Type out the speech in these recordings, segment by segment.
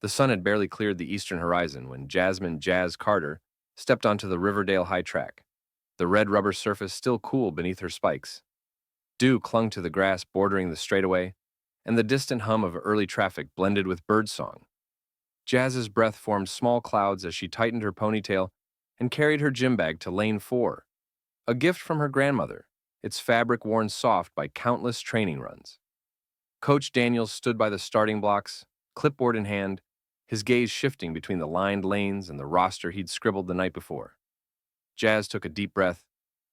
The sun had barely cleared the eastern horizon when Jasmine Jazz Carter stepped onto the Riverdale high track, the red rubber surface still cool beneath her spikes. Dew clung to the grass bordering the straightaway, and the distant hum of early traffic blended with birdsong. Jazz's breath formed small clouds as she tightened her ponytail and carried her gym bag to lane 4, a gift from her grandmother, its fabric worn soft by countless training runs. Coach Daniels stood by the starting blocks, clipboard in hand, his gaze shifting between the lined lanes and the roster he'd scribbled the night before. Jazz took a deep breath,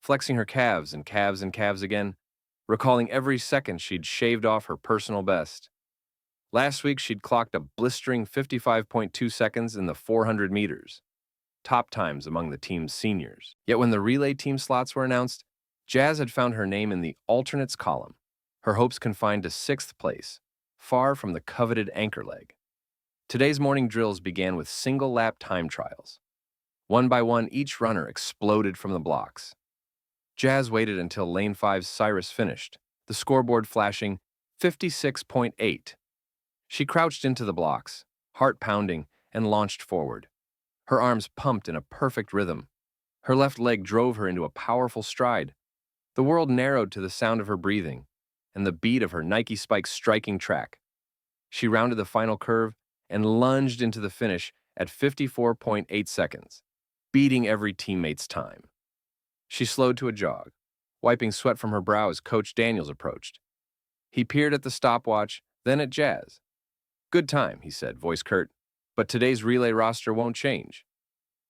flexing her calves and calves and calves again, recalling every second she'd shaved off her personal best. Last week, she'd clocked a blistering 55.2 seconds in the 400 meters, top times among the team's seniors. Yet when the relay team slots were announced, Jazz had found her name in the alternates column, her hopes confined to 6th place, far from the coveted anchor leg. Today's morning drills began with single-lap time trials. One by one, each runner exploded from the blocks. Jazz waited until lane 5's Cyrus finished, the scoreboard flashing 56.8. She crouched into the blocks, heart pounding, and launched forward. Her arms pumped in a perfect rhythm. Her left leg drove her into a powerful stride. The world narrowed to the sound of her breathing and the beat of her Nike spikes striking track. She rounded the final curve and lunged into the finish at 54.8 seconds, beating every teammate's time. She slowed to a jog, wiping sweat from her brow as Coach Daniels approached. He peered at the stopwatch, then at Jazz. "Good time," he said, voice curt, "but today's relay roster won't change."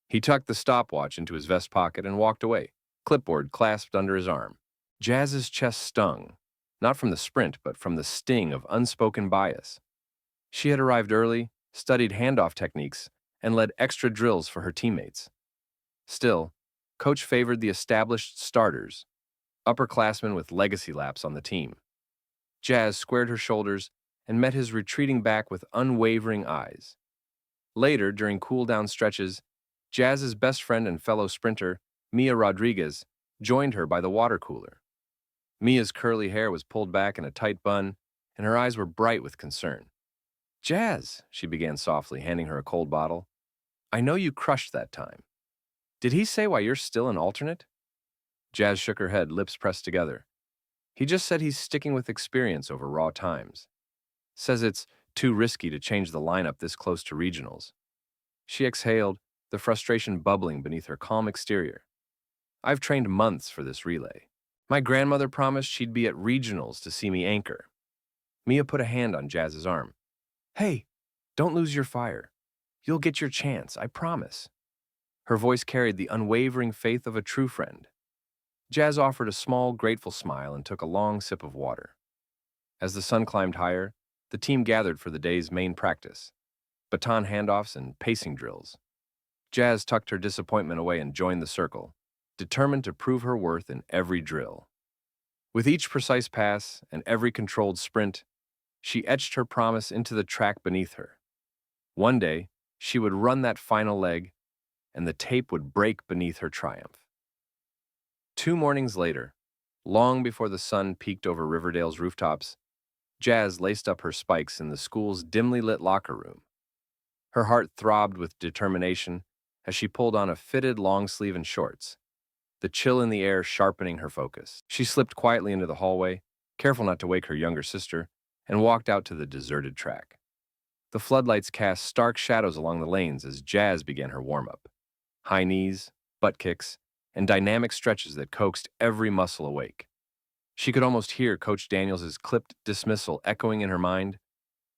He tucked the stopwatch into his vest pocket and walked away, clipboard clasped under his arm. Jazz's chest stung, not from the sprint, but from the sting of unspoken bias. She had arrived early, studied handoff techniques, and led extra drills for her teammates. Still, Coach favored the established starters, upperclassmen with legacy laps on the team. Jazz squared her shoulders and met his retreating back with unwavering eyes. Later, during cool-down stretches, Jazz's best friend and fellow sprinter, Mia Rodriguez, joined her by the water cooler. Mia's curly hair was pulled back in a tight bun, and her eyes were bright with concern. "Jazz," she began softly, handing her a cold bottle, "I know you crushed that time. Did he say why you're still an alternate?" Jazz shook her head, lips pressed together. "He just said he's sticking with experience over raw times. Says it's too risky to change the lineup this close to regionals." She exhaled, the frustration bubbling beneath her calm exterior. "I've trained months for this relay. My grandmother promised she'd be at regionals to see me anchor." Mia put a hand on Jazz's arm. "Hey, don't lose your fire. You'll get your chance, I promise." Her voice carried the unwavering faith of a true friend. Jazz offered a small, grateful smile and took a long sip of water. As the sun climbed higher, the team gathered for the day's main practice, baton handoffs and pacing drills. Jazz tucked her disappointment away and joined the circle, determined to prove her worth in every drill. With each precise pass and every controlled sprint, she etched her promise into the track beneath her. One day, she would run that final leg, and the tape would break beneath her triumph. 2 mornings later, long before the sun peeked over Riverdale's rooftops, Jazz laced up her spikes in the school's dimly lit locker room. Her heart throbbed with determination as she pulled on a fitted long sleeve and shorts, the chill in the air sharpening her focus. She slipped quietly into the hallway, careful not to wake her younger sister, and walked out to the deserted track. The floodlights cast stark shadows along the lanes as Jazz began her warm-up. High knees, butt kicks, and dynamic stretches that coaxed every muscle awake. She could almost hear Coach Daniels' clipped dismissal echoing in her mind,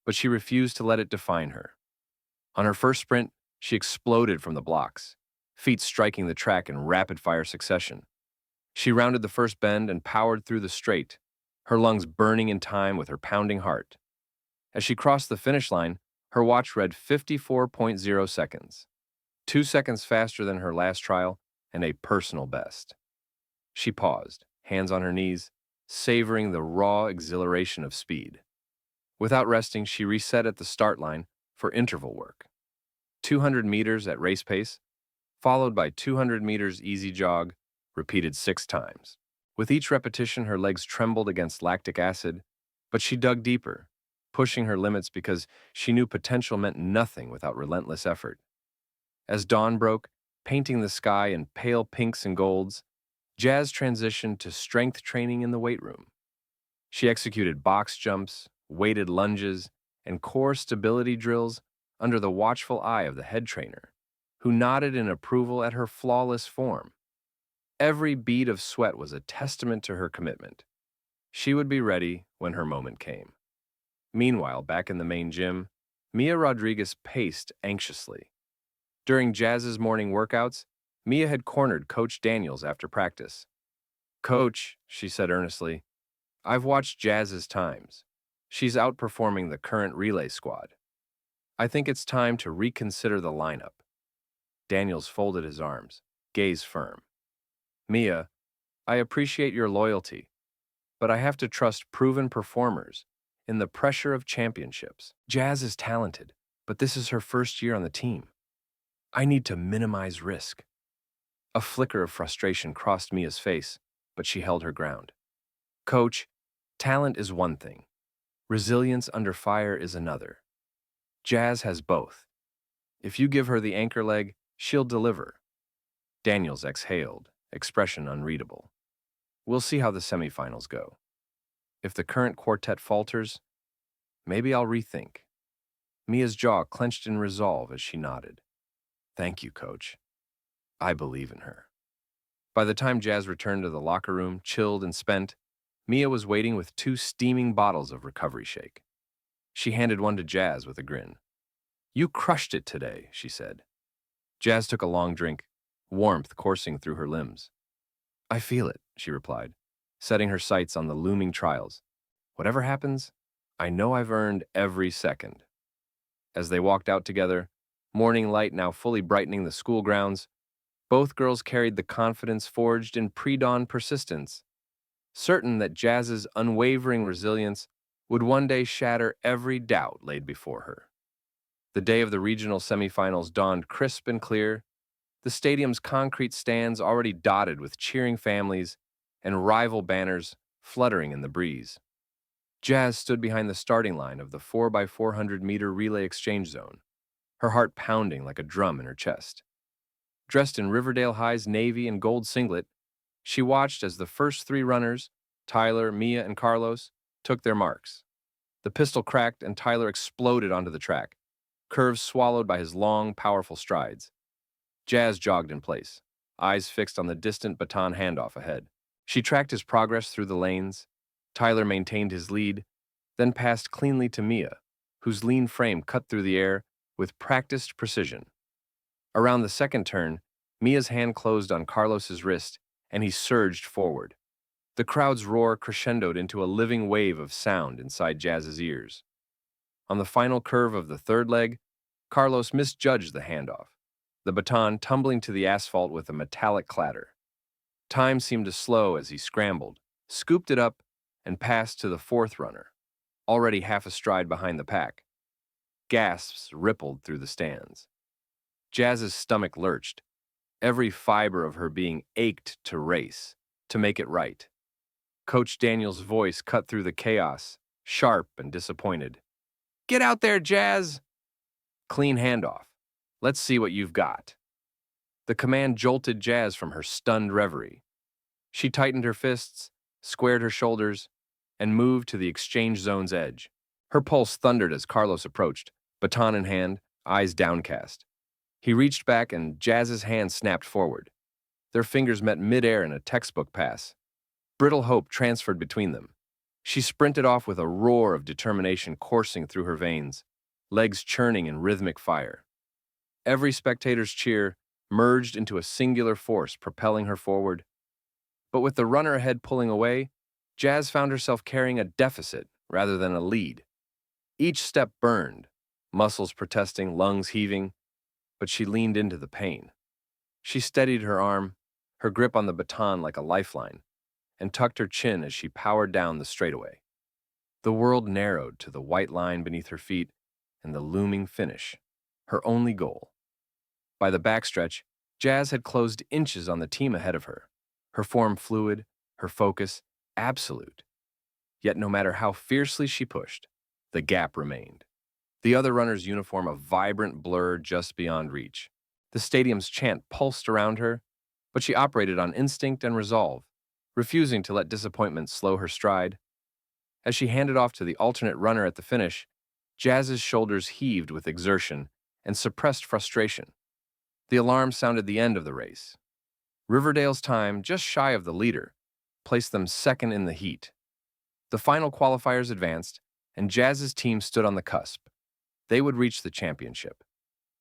but she refused to let it define her. On her first sprint, she exploded from the blocks, feet striking the track in rapid-fire succession. She rounded the first bend and powered through the straight, her lungs burning in time with her pounding heart. As she crossed the finish line, her watch read 54.0 seconds, 2 seconds faster than her last trial and a personal best. She paused, hands on her knees, savoring the raw exhilaration of speed. Without resting, she reset at the start line for interval work. 200 meters at race pace, followed by 200 meters easy jog, repeated 6 times. With each repetition, her legs trembled against lactic acid, but she dug deeper, pushing her limits because she knew potential meant nothing without relentless effort. As dawn broke, painting the sky in pale pinks and golds, Jazz transitioned to strength training in the weight room. She executed box jumps, weighted lunges, and core stability drills under the watchful eye of the head trainer, who nodded in approval at her flawless form. Every bead of sweat was a testament to her commitment. She would be ready when her moment came. Meanwhile, back in the main gym, Mia Rodriguez paced anxiously. During Jazz's morning workouts, Mia had cornered Coach Daniels after practice. "Coach," she said earnestly, "I've watched Jazz's times. She's outperforming the current relay squad. I think it's time to reconsider the lineup." Daniels folded his arms, gaze firm. "Mia, I appreciate your loyalty, but I have to trust proven performers in the pressure of championships. Jazz is talented, but this is her first year on the team. I need to minimize risk." A flicker of frustration crossed Mia's face, but she held her ground. "Coach, talent is one thing. Resilience under fire is another. Jazz has both. If you give her the anchor leg, she'll deliver." Daniels exhaled, expression unreadable. "We'll see how the semifinals go. If the current quartet falters, maybe I'll rethink." Mia's jaw clenched in resolve as she nodded. "Thank you, Coach. I believe in her." By the time Jazz returned to the locker room, chilled and spent, Mia was waiting with 2 steaming bottles of recovery shake. She handed one to Jazz with a grin. "You crushed it today," she said. Jazz took a long drink, warmth coursing through her limbs. "I feel it," she replied, setting her sights on the looming trials. "Whatever happens, I know I've earned every second." As they walked out together, morning light now fully brightening the school grounds, both girls carried the confidence forged in pre-dawn persistence, certain that Jazz's unwavering resilience would one day shatter every doubt laid before her. The day of the regional semifinals dawned crisp and clear, the stadium's concrete stands already dotted with cheering families and rival banners fluttering in the breeze. Jazz stood behind the starting line of the 4x400-meter relay exchange zone, her heart pounding like a drum in her chest. Dressed in Riverdale High's navy and gold singlet, she watched as the first 3 runners, Tyler, Mia, and Carlos, took their marks. The pistol cracked and Tyler exploded onto the track, curves swallowed by his long, powerful strides. Jazz jogged in place, eyes fixed on the distant baton handoff ahead. She tracked his progress through the lanes. Tyler maintained his lead, then passed cleanly to Mia, whose lean frame cut through the air with practiced precision. Around the second turn, Mia's hand closed on Carlos's wrist, and he surged forward. The crowd's roar crescendoed into a living wave of sound inside Jazz's ears. On the final curve of the third leg, Carlos misjudged the handoff, the baton tumbling to the asphalt with a metallic clatter. Time seemed to slow as he scrambled, scooped it up, and passed to the fourth runner, already half a stride behind the pack. Gasps rippled through the stands. Jazz's stomach lurched. Every fiber of her being ached to race, to make it right. Coach Daniels' voice cut through the chaos, sharp and disappointed. "Get out there, Jazz!" "Clean handoff. Let's see what you've got." The command jolted Jazz from her stunned reverie. She tightened her fists, squared her shoulders, and moved to the exchange zone's edge. Her pulse thundered as Carlos approached, baton in hand, eyes downcast. He reached back and Jazz's hand snapped forward. Their fingers met midair in a textbook pass. Brittle hope transferred between them. She sprinted off with a roar of determination coursing through her veins, legs churning in rhythmic fire. Every spectator's cheer merged into a singular force propelling her forward. But with the runner ahead pulling away, Jazz found herself carrying a deficit rather than a lead. Each step burned, muscles protesting, lungs heaving, but she leaned into the pain. She steadied her arm, her grip on the baton like a lifeline, and tucked her chin as she powered down the straightaway. The world narrowed to the white line beneath her feet and the looming finish, her only goal. By the backstretch, Jazz had closed inches on the team ahead of her, her form fluid, her focus absolute. Yet no matter how fiercely she pushed, The gap remained. The other runner's uniform a vibrant blur just beyond reach. The stadium's chant pulsed around her, but she operated on instinct and resolve, refusing to let disappointment slow her stride. As she handed off to the alternate runner at the finish, Jazz's shoulders heaved with exertion and suppressed frustration. The alarm sounded the end of the race. Riverdale's time, just shy of the leader, placed them second in the heat. The final qualifiers advanced, and Jazz's team stood on the cusp. They would reach the championship,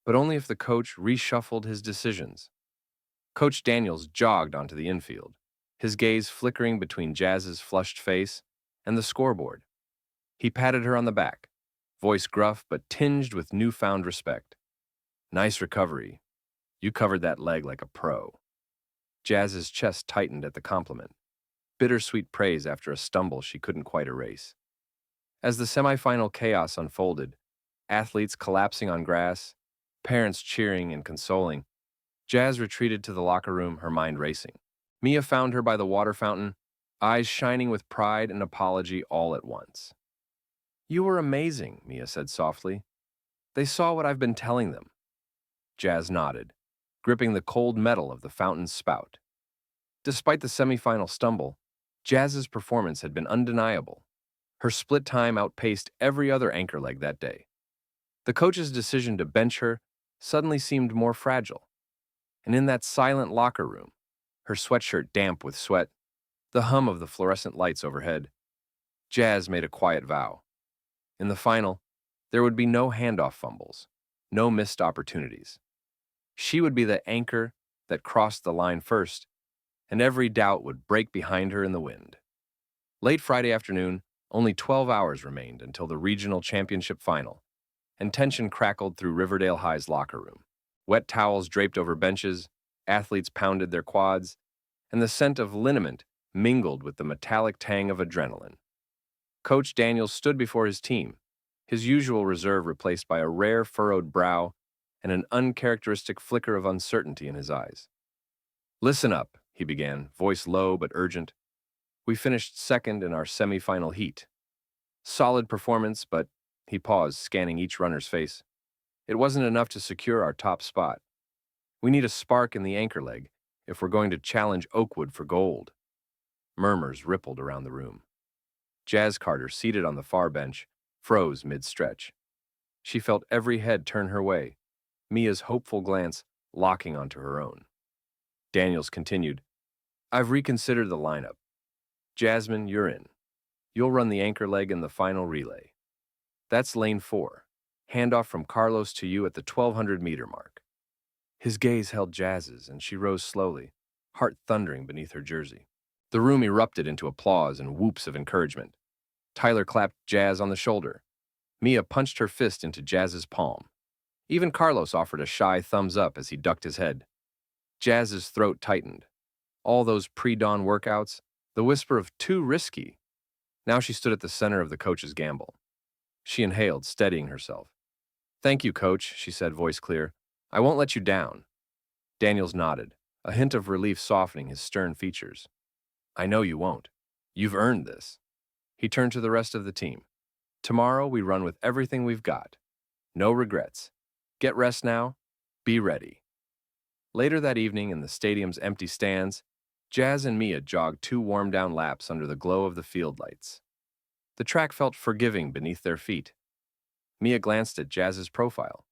but only if the coach reshuffled his decisions. Coach Daniels jogged onto the infield, his gaze flickering between Jazz's flushed face and the scoreboard. He patted her on the back, voice gruff but tinged with newfound respect. "Nice recovery. You covered that leg like a pro." Jazz's chest tightened at the compliment, bittersweet praise after a stumble she couldn't quite erase. As the semifinal chaos unfolded, athletes collapsing on grass, parents cheering and consoling, Jazz retreated to the locker room, her mind racing. Mia found her by the water fountain, eyes shining with pride and apology all at once. "You were amazing," Mia said softly. "They saw what I've been telling them." Jazz nodded, gripping the cold metal of the fountain's spout. Despite the semifinal stumble, Jazz's performance had been undeniable. Her split time outpaced every other anchor leg that day. The coach's decision to bench her suddenly seemed more fragile. And in that silent locker room, her sweatshirt damp with sweat, the hum of the fluorescent lights overhead, Jazz made a quiet vow. In the final, there would be no handoff fumbles, no missed opportunities. She would be the anchor that crossed the line first, and every doubt would break behind her in the wind. Late Friday afternoon, only 12 hours remained until the regional championship final, and tension crackled through Riverdale High's locker room. Wet towels draped over benches, athletes pounded their quads, and the scent of liniment mingled with the metallic tang of adrenaline. Coach Daniels stood before his team, his usual reserve replaced by a rare furrowed brow and an uncharacteristic flicker of uncertainty in his eyes. "Listen up," he began, voice low but urgent. "We finished second in our semi-final heat. Solid performance, but," he paused, scanning each runner's face, "it wasn't enough to secure our top spot. We need a spark in the anchor leg if we're going to challenge Oakwood for gold." Murmurs rippled around the room. Jazz Carter, seated on the far bench, froze mid-stretch. She felt every head turn her way, Mia's hopeful glance locking onto her own. Daniels continued, "I've reconsidered the lineup. Jasmine, you're in. You'll run the anchor leg in the final relay. That's lane 4. Handoff from Carlos to you at the 1,200-meter mark." His gaze held Jazz's, and she rose slowly, heart thundering beneath her jersey. The room erupted into applause and whoops of encouragement. Tyler clapped Jazz on the shoulder. Mia punched her fist into Jazz's palm. Even Carlos offered a shy thumbs up as he ducked his head. Jazz's throat tightened. All those pre-dawn workouts, the whisper of "too risky." Now she stood at the center of the coach's gamble. She inhaled, steadying herself. "Thank you, coach," she said, voice clear. "I won't let you down." Daniels nodded, a hint of relief softening his stern features. "I know you won't. You've earned this." He turned to the rest of the team. "Tomorrow we run with everything we've got. No regrets. Get rest now. Be ready." Later that evening, in the stadium's empty stands, Jazz and Mia jogged 2 warm-down laps under the glow of the field lights. The track felt forgiving beneath their feet. Mia glanced at Jazz's profile.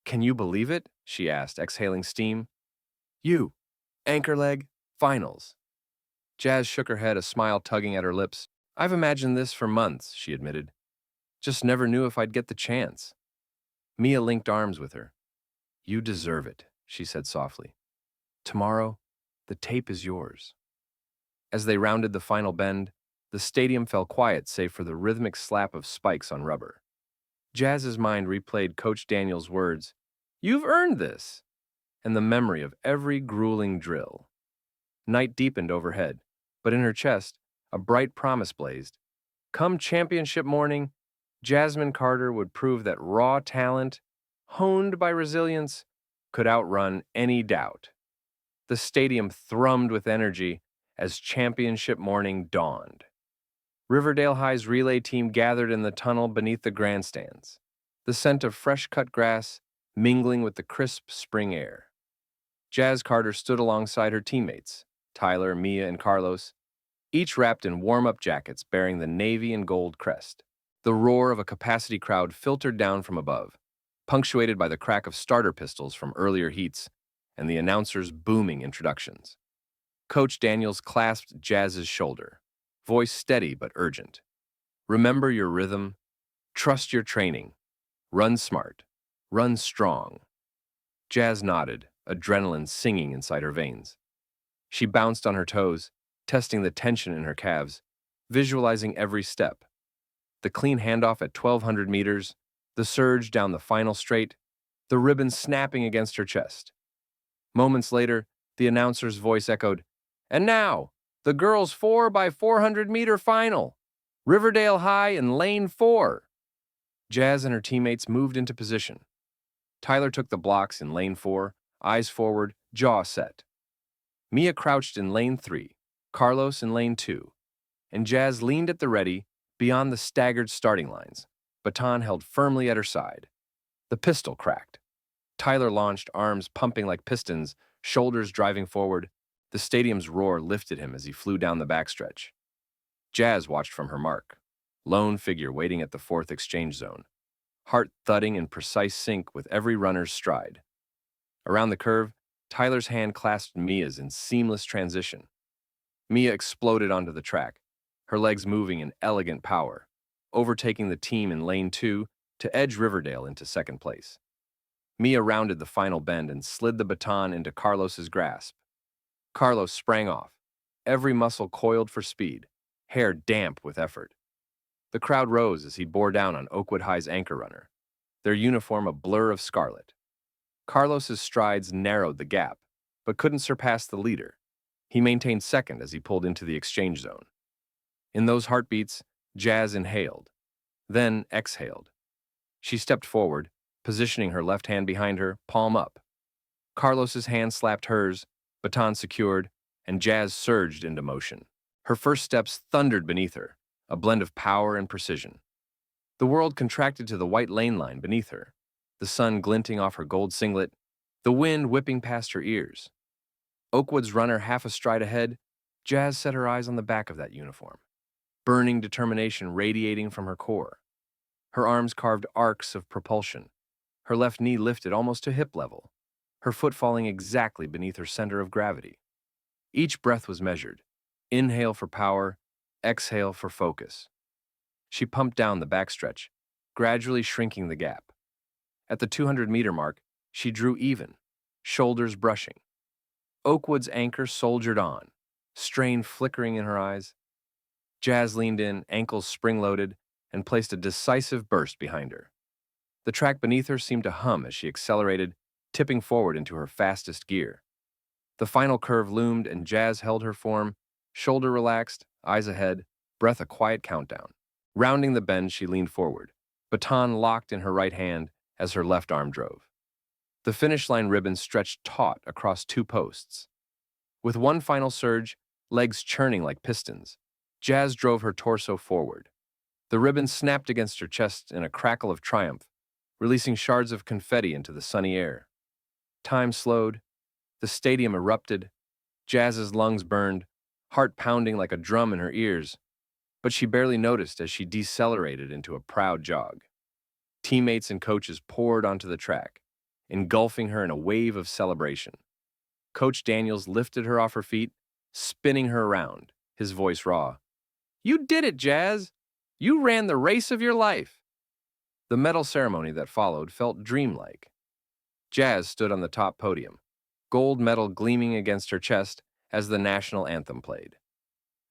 "Can you believe it?" she asked, exhaling steam. "You, anchor leg, finals." Jazz shook her head, a smile tugging at her lips. "I've imagined this for months," she admitted. "Just never knew if I'd get the chance." Mia linked arms with her. "You deserve it," she said softly. "Tomorrow, the tape is yours." As they rounded the final bend, the stadium fell quiet save for the rhythmic slap of spikes on rubber. Jazz's mind replayed Coach Daniels' words, "You've earned this," and the memory of every grueling drill. Night deepened overhead, but in her chest, a bright promise blazed. Come championship morning, Jasmine Carter would prove that raw talent, honed by resilience, could outrun any doubt. The stadium thrummed with energy as championship morning dawned. Riverdale High's relay team gathered in the tunnel beneath the grandstands, the scent of fresh-cut grass mingling with the crisp spring air. Jazz Carter stood alongside her teammates, Tyler, Mia, and Carlos, each wrapped in warm-up jackets bearing the navy and gold crest. The roar of a capacity crowd filtered down from above, punctuated by the crack of starter pistols from earlier heats and the announcer's booming introductions. Coach Daniels clasped Jazz's shoulder, voice steady but urgent. Remember your rhythm, trust your training, run smart, run strong. Jazz nodded, adrenaline singing inside her veins. She bounced on her toes, testing the tension in her calves, visualizing every step. The clean handoff at 1,200 meters, the surge down the final straight, the ribbon snapping against her chest. Moments later, the announcer's voice echoed, "And now, the girls' 4x400-meter final. Riverdale High in lane 4. Jazz and her teammates moved into position. Tyler took the blocks in lane 4, eyes forward, jaw set. Mia crouched in lane 3, Carlos in lane 2, and Jazz leaned at the ready beyond the staggered starting lines, baton held firmly at her side. The pistol cracked. Tyler launched, arms pumping like pistons, shoulders driving forward. The stadium's roar lifted him as he flew down the backstretch. Jazz watched from her mark, lone figure waiting at the 4th exchange zone, heart thudding in precise sync with every runner's stride. Around the curve, Tyler's hand clasped Mia's in seamless transition. Mia exploded onto the track, her legs moving in elegant power, overtaking the team in lane 2 to edge Riverdale into second place. Mia rounded the final bend and slid the baton into Carlos's grasp. Carlos sprang off, every muscle coiled for speed, hair damp with effort. The crowd rose as he bore down on Oakwood High's anchor runner, their uniform a blur of scarlet. Carlos's strides narrowed the gap, but couldn't surpass the leader. He maintained second as he pulled into the exchange zone. In those heartbeats, Jazz inhaled, then exhaled. She stepped forward, positioning her left hand behind her, palm up. Carlos's hand slapped hers, baton secured, and Jazz surged into motion. Her first steps thundered beneath her, a blend of power and precision. The world contracted to the white lane line beneath her, the sun glinting off her gold singlet, the wind whipping past her ears. Oakwood's runner half a stride ahead, Jazz set her eyes on the back of that uniform, burning determination radiating from her core. Her arms carved arcs of propulsion, her left knee lifted almost to hip level, her foot falling exactly beneath her center of gravity. Each breath was measured. Inhale for power, exhale for focus. She pumped down the backstretch, gradually shrinking the gap. At the 200-meter mark, she drew even, shoulders brushing. Oakwood's anchor soldiered on, strain flickering in her eyes. Jazz leaned in, ankles spring-loaded, and placed a decisive burst behind her. The track beneath her seemed to hum as she accelerated, tipping forward into her fastest gear. The final curve loomed and Jazz held her form, shoulder relaxed, eyes ahead, breath a quiet countdown. Rounding the bend, she leaned forward, baton locked in her right hand as her left arm drove. The finish line ribbon stretched taut across 2 posts. With one final surge, legs churning like pistons, Jazz drove her torso forward. The ribbon snapped against her chest in a crackle of triumph, releasing shards of confetti into the sunny air. Time slowed. The stadium erupted. Jazz's lungs burned, heart pounding like a drum in her ears, but she barely noticed as she decelerated into a proud jog. Teammates and coaches poured onto the track, engulfing her in a wave of celebration. Coach Daniels lifted her off her feet, spinning her around, his voice raw. "You did it, Jazz! You ran the race of your life!" The medal ceremony that followed felt dreamlike. Jazz stood on the top podium, gold medal gleaming against her chest as the national anthem played.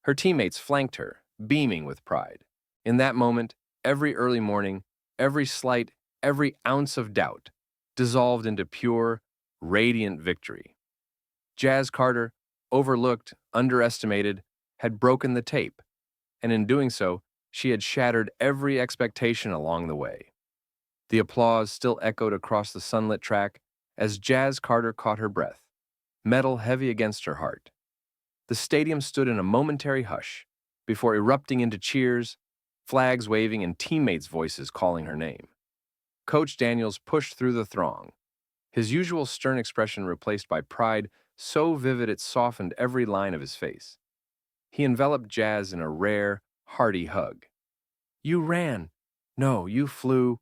Her teammates flanked her, beaming with pride. In that moment, every early morning, every slight, every ounce of doubt dissolved into pure, radiant victory. Jazz Carter, overlooked, underestimated, had broken the tape, and in doing so, she had shattered every expectation along the way. The applause still echoed across the sunlit track as Jazz Carter caught her breath, medal heavy against her heart. The stadium stood in a momentary hush, before erupting into cheers, flags waving, and teammates' voices calling her name. Coach Daniels pushed through the throng, his usual stern expression replaced by pride so vivid it softened every line of his face. He enveloped Jazz in a rare, hearty hug. "You ran. No, you flew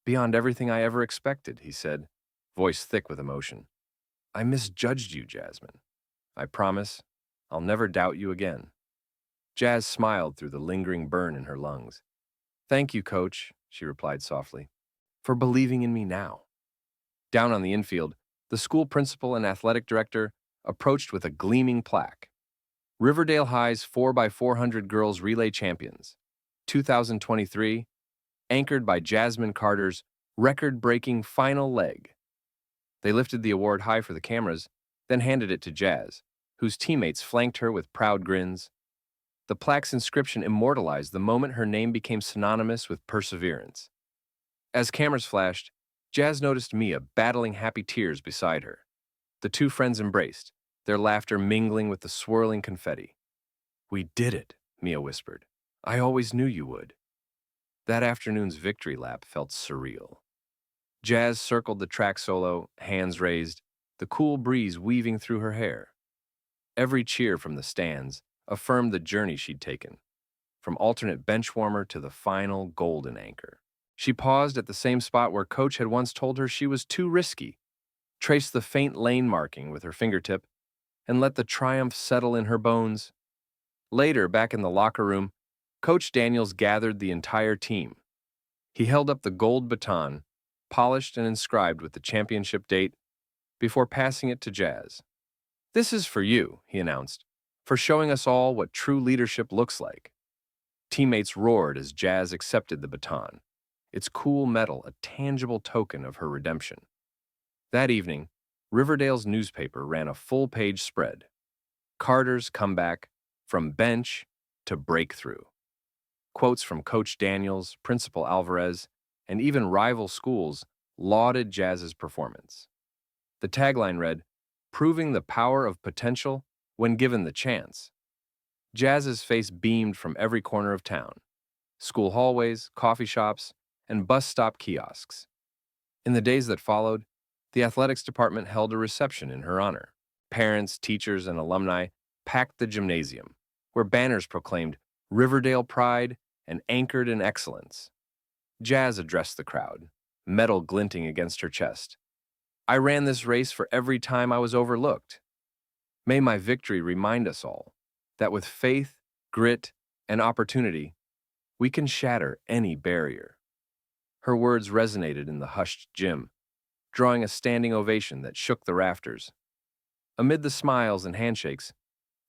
beyond everything I ever expected," he said, voice thick with emotion. "I misjudged you, Jasmine. I promise I'll never doubt you again." Jazz smiled through the lingering burn in her lungs. "Thank you, Coach," she replied softly, "for believing in me now." Down on the infield, the school principal and athletic director approached with a gleaming plaque. Riverdale High's 4x400 Girls Relay Champions, 2023, anchored by Jasmine Carter's record-breaking final leg. They lifted the award high for the cameras, then handed it to Jazz, whose teammates flanked her with proud grins. The plaque's inscription immortalized the moment her name became synonymous with perseverance. As cameras flashed, Jazz noticed Mia battling happy tears beside her. The two friends embraced, their laughter mingling with the swirling confetti. "We did it," Mia whispered. "I always knew you would." That afternoon's victory lap felt surreal. Jazz circled the track solo, hands raised, the cool breeze weaving through her hair. Every cheer from the stands affirmed the journey she'd taken, from alternate bench warmer to the final golden anchor. She paused at the same spot where Coach had once told her she was too risky, traced the faint lane marking with her fingertip, and let the triumph settle in her bones. Later, back in the locker room, Coach Daniels gathered the entire team. He held up the gold baton, polished and inscribed with the championship date, before passing it to Jazz. "This is for you," he announced, "for showing us all what true leadership looks like." Teammates roared as Jazz accepted the baton, its cool metal a tangible token of her redemption. That evening, Riverdale's newspaper ran a full-page spread. Carter's comeback, from bench to breakthrough. Quotes from Coach Daniels, Principal Alvarez, and even rival schools lauded Jazz's performance. The tagline read, "Proving the power of potential when given the chance." Jazz's face beamed from every corner of town: school hallways, coffee shops, and bus stop kiosks. In the days that followed, the athletics department held a reception in her honor. Parents, teachers, and alumni packed the gymnasium, where banners proclaimed Riverdale pride and anchored in excellence. Jazz addressed the crowd, metal glinting against her chest. "I ran this race for every time I was overlooked. May my victory remind us all that with faith, grit, and opportunity, we can shatter any barrier." Her words resonated in the hushed gym, drawing a standing ovation that shook the rafters. Amid the smiles and handshakes,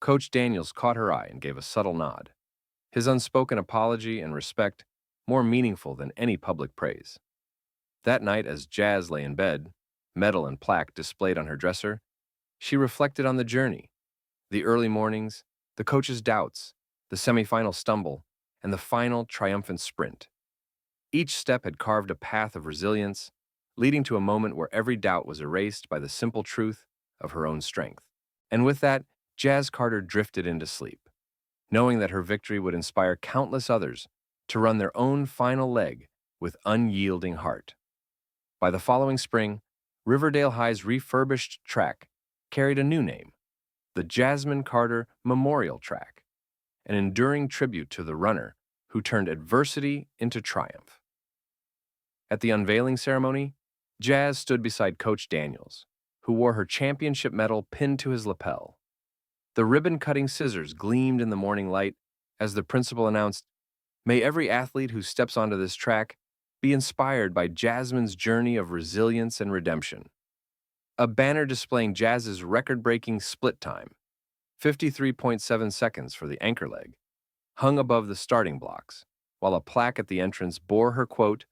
Coach Daniels caught her eye and gave a subtle nod, his unspoken apology and respect more meaningful than any public praise. That night, as Jazz lay in bed, medal and plaque displayed on her dresser, she reflected on the journey, the early mornings, the coach's doubts, the semifinal stumble, and the final triumphant sprint. Each step had carved a path of resilience, leading to a moment where every doubt was erased by the simple truth of her own strength. And with that, Jazz Carter drifted into sleep, knowing that her victory would inspire countless others to run their own final leg with unyielding heart. By the following spring, Riverdale High's refurbished track carried a new name, the Jasmine Carter Memorial Track, an enduring tribute to the runner who turned adversity into triumph. At the unveiling ceremony, Jazz stood beside Coach Daniels, who wore her championship medal pinned to his lapel. The ribbon-cutting scissors gleamed in the morning light as the principal announced, "May every athlete who steps onto this track be inspired by Jasmine's journey of resilience and redemption." A banner displaying Jazz's record-breaking split time, 53.7 seconds for the anchor leg, hung above the starting blocks, while a plaque at the entrance bore her quote,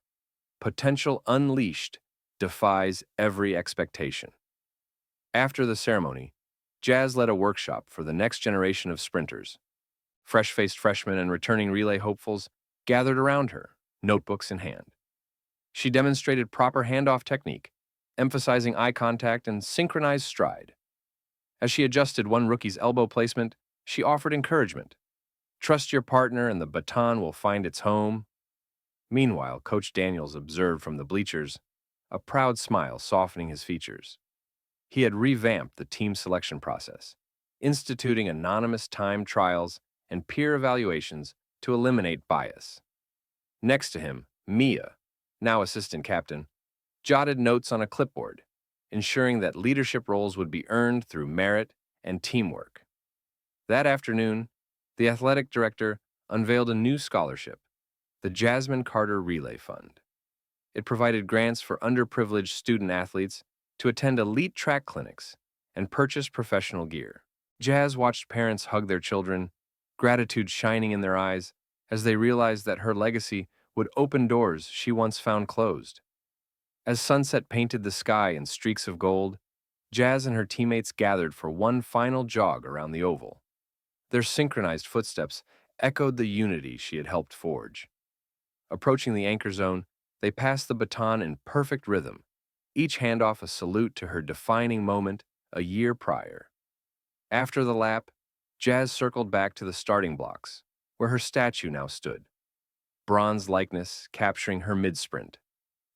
"Potential unleashed defies every expectation." After the ceremony, Jazz led a workshop for the next generation of sprinters. Fresh-faced freshmen and returning relay hopefuls gathered around her, notebooks in hand. She demonstrated proper handoff technique, emphasizing eye contact and synchronized stride. As she adjusted one rookie's elbow placement, she offered encouragement. Trust your partner and the baton will find its home. Meanwhile, Coach Daniels observed from the bleachers, a proud smile softening his features. He had revamped the team selection process, instituting anonymous time trials and peer evaluations to eliminate bias. Next to him, Mia, now assistant captain, jotted notes on a clipboard, ensuring that leadership roles would be earned through merit and teamwork. That afternoon, the athletic director unveiled a new scholarship, the Jasmine Carter Relay Fund. It provided grants for underprivileged student athletes to attend elite track clinics and purchase professional gear. Jazz watched parents hug their children, gratitude shining in their eyes as they realized that her legacy would open doors she once found closed. As sunset painted the sky in streaks of gold, Jazz and her teammates gathered for one final jog around the oval. Their synchronized footsteps echoed the unity she had helped forge. Approaching the anchor zone, they passed the baton in perfect rhythm, each handoff a salute to her defining moment a year prior. After the lap, Jazz circled back to the starting blocks, where her statue now stood, bronze likeness capturing her mid-sprint,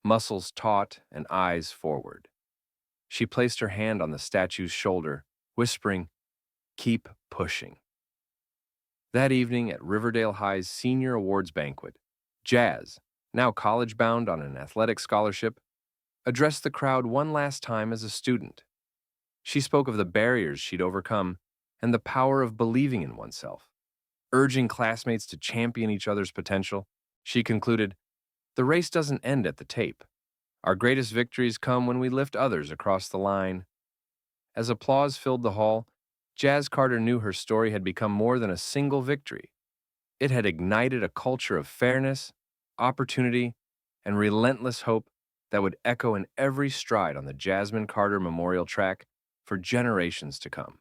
muscles taut and eyes forward. She placed her hand on the statue's shoulder, whispering, "Keep pushing." That evening at Riverdale High's senior awards banquet, Jazz, now college-bound on an athletic scholarship, addressed the crowd one last time as a student. She spoke of the barriers she'd overcome and the power of believing in oneself. Urging classmates to champion each other's potential, she concluded, "The race doesn't end at the tape. Our greatest victories come when we lift others across the line." As applause filled the hall, Jazz Carter knew her story had become more than a single victory. It had ignited a culture of fairness, opportunity, and relentless hope that would echo in every stride on the Jasmine Carter Memorial Track for generations to come.